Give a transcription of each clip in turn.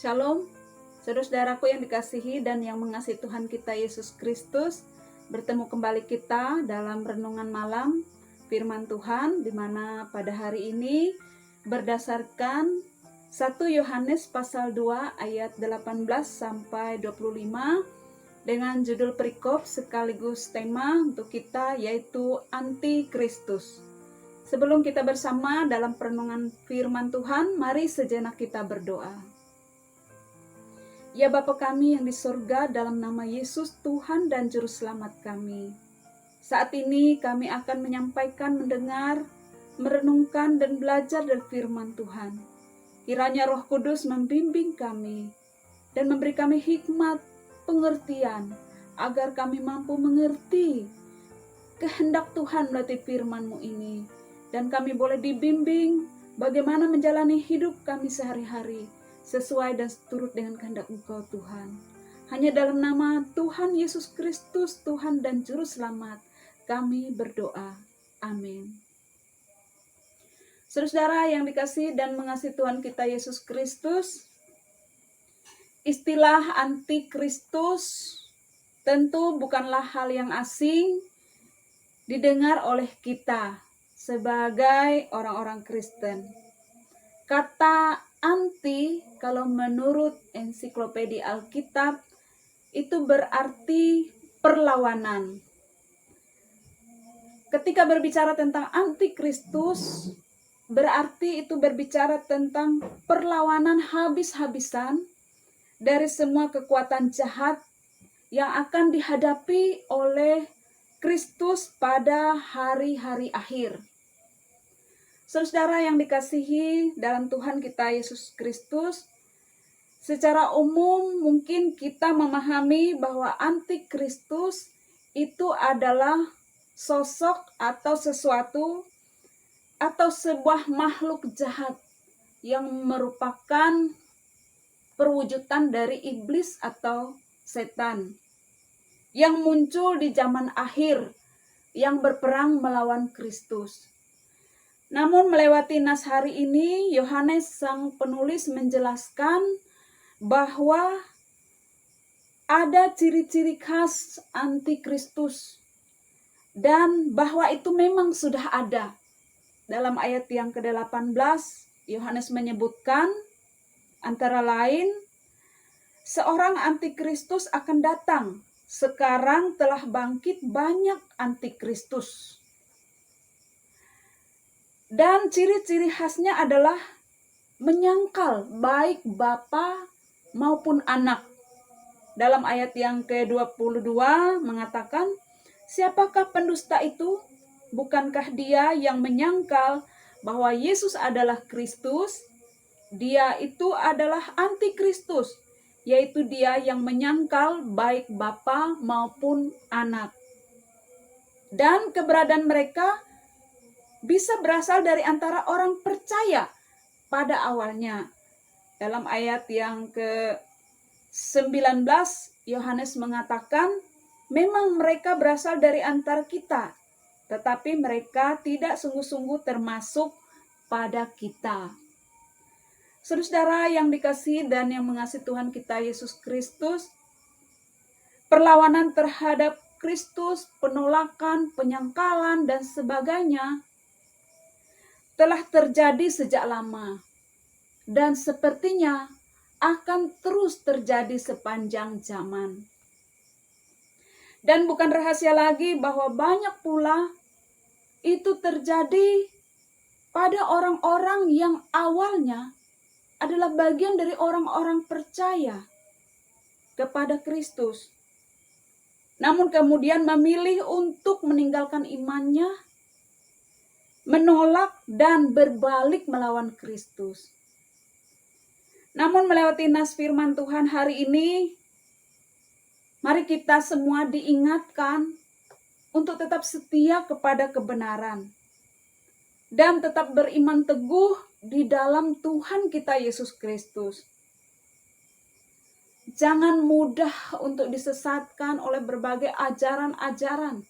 Shalom, saudara-saudaraku yang dikasihi dan yang mengasihi Tuhan kita Yesus Kristus. Bertemu kembali kita dalam renungan malam firman Tuhan, di mana pada hari ini berdasarkan 1 Yohanes pasal 2 ayat 18 sampai 25 dengan judul perikop sekaligus tema untuk kita, yaitu Antikristus. Sebelum kita bersama dalam perenungan firman Tuhan, mari sejenak kita berdoa. Ya Bapa kami yang di surga, dalam nama Yesus Tuhan dan Juru Selamat kami. Saat ini kami akan menyampaikan, mendengar, merenungkan dan belajar dari firman Tuhan. Kiranya Roh Kudus membimbing kami dan memberi kami hikmat, pengertian, agar kami mampu mengerti kehendak Tuhan melalui firman-Mu ini. Dan kami boleh dibimbing bagaimana menjalani hidup kami sehari-hari, sesuai dan seturut dengan kehendak Engkau Tuhan. Hanya dalam nama Tuhan Yesus Kristus, Tuhan dan Juru Selamat, kami berdoa. Amin. Saudara-saudara yang dikasihi dan mengasihi Tuhan kita Yesus Kristus, istilah Antikristus tentu bukanlah hal yang asing didengar oleh kita sebagai orang-orang Kristen. Kata anti, kalau menurut ensiklopedia Alkitab, itu berarti perlawanan. Ketika berbicara tentang antikristus, berarti itu berbicara tentang perlawanan habis-habisan dari semua kekuatan jahat yang akan dihadapi oleh Kristus pada hari-hari akhir. Saudara yang dikasihi dalam Tuhan kita Yesus Kristus, secara umum mungkin kita memahami bahwa Antikristus itu adalah sosok atau sesuatu atau sebuah makhluk jahat yang merupakan perwujudan dari iblis atau setan yang muncul di zaman akhir yang berperang melawan Kristus. Namun melewati nas hari ini, Yohanes sang penulis menjelaskan bahwa ada ciri-ciri khas Antikristus dan bahwa itu memang sudah ada. Dalam ayat yang ke-18, Yohanes menyebutkan antara lain, seorang Antikristus akan datang. Sekarang telah bangkit banyak Antikristus. Dan ciri-ciri khasnya adalah menyangkal baik bapa maupun anak. Dalam ayat yang ke-22 mengatakan, siapakah pendusta itu? Bukankah dia yang menyangkal bahwa Yesus adalah Kristus? Dia itu adalah Antikristus, yaitu dia yang menyangkal baik bapa maupun anak. Dan keberadaan mereka bisa berasal dari antara orang percaya pada awalnya. Dalam ayat yang ke-19, Yohanes mengatakan, memang mereka berasal dari antara kita, tetapi mereka tidak sungguh-sungguh termasuk pada kita. Saudara yang dikasihi dan yang mengasihi Tuhan kita Yesus Kristus, perlawanan terhadap Kristus, penolakan, penyangkalan, dan sebagainya telah terjadi sejak lama dan sepertinya akan terus terjadi sepanjang zaman. Dan bukan rahasia lagi bahwa banyak pula itu terjadi pada orang-orang yang awalnya adalah bagian dari orang-orang percaya kepada Kristus, namun kemudian memilih untuk meninggalkan imannya, menolak dan berbalik melawan Kristus. Namun melewati nas firman Tuhan hari ini, mari kita semua diingatkan untuk tetap setia kepada kebenaran dan tetap beriman teguh di dalam Tuhan kita Yesus Kristus. Jangan mudah untuk disesatkan oleh berbagai ajaran-ajaran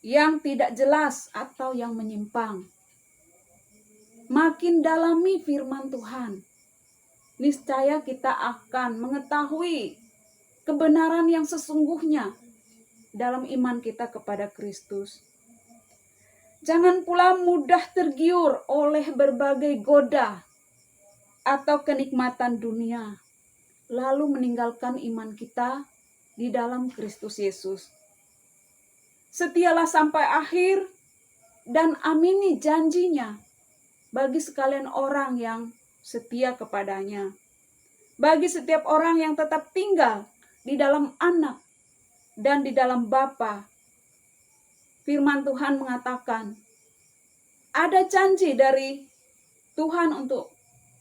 yang tidak jelas atau yang menyimpang. Makin dalami firman Tuhan. niscaya kita akan mengetahui kebenaran yang sesungguhnya dalam iman kita kepada Kristus. Jangan pula mudah tergiur oleh berbagai goda atau kenikmatan dunia, lalu meninggalkan iman kita di dalam Kristus Yesus. Setialah sampai akhir dan amini janjinya bagi sekalian orang yang setia kepadanya. Bagi setiap orang yang tetap tinggal di dalam Anak dan di dalam Bapa. Firman Tuhan mengatakan, ada janji dari Tuhan untuk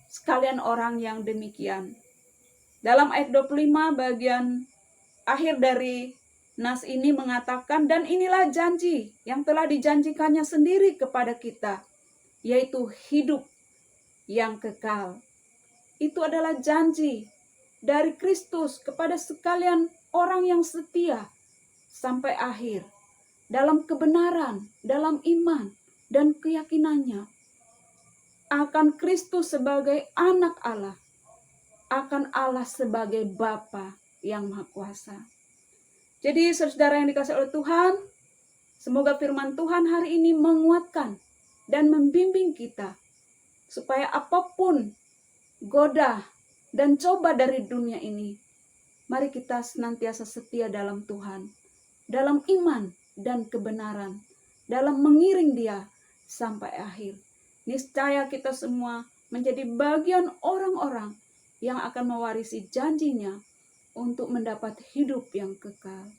sekalian orang yang demikian. Dalam ayat 25 bagian akhir dari nas ini mengatakan, dan inilah janji yang telah dijanjikannya sendiri kepada kita, yaitu hidup yang kekal. Itu adalah janji dari Kristus kepada sekalian orang yang setia sampai akhir, dalam kebenaran, dalam iman, dan keyakinannya akan Kristus sebagai anak Allah, akan Allah sebagai Bapa yang Maha Kuasa. Jadi saudara yang dikasihi oleh Tuhan, semoga firman Tuhan hari ini menguatkan dan membimbing kita, supaya apapun goda dan coba dari dunia ini, mari kita senantiasa setia dalam Tuhan, dalam iman dan kebenaran, dalam mengiring Dia sampai akhir. Niscaya kita semua menjadi bagian orang-orang yang akan mewarisi janjinya untuk mendapat hidup yang kekal.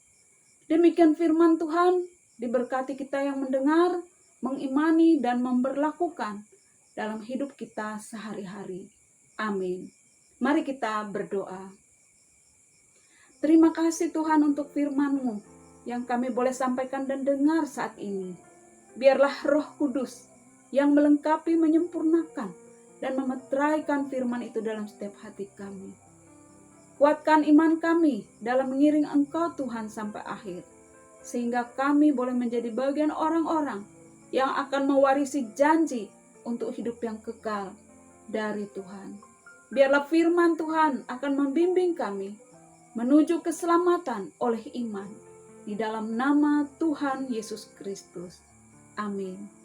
Demikian firman Tuhan, diberkati kita yang mendengar, mengimani, dan memberlakukan dalam hidup kita sehari-hari. Amin. Mari kita berdoa. Terima kasih Tuhan untuk firman-Mu yang kami boleh sampaikan dan dengar saat ini. Biarlah Roh Kudus yang melengkapi, menyempurnakan, dan memeteraikan firman itu dalam setiap hati kami. Kuatkan iman kami dalam mengiring Engkau Tuhan sampai akhir, sehingga kami boleh menjadi bagian orang-orang yang akan mewarisi janji untuk hidup yang kekal dari Tuhan. Biarlah firman Tuhan akan membimbing kami menuju keselamatan oleh iman di dalam nama Tuhan Yesus Kristus. Amin.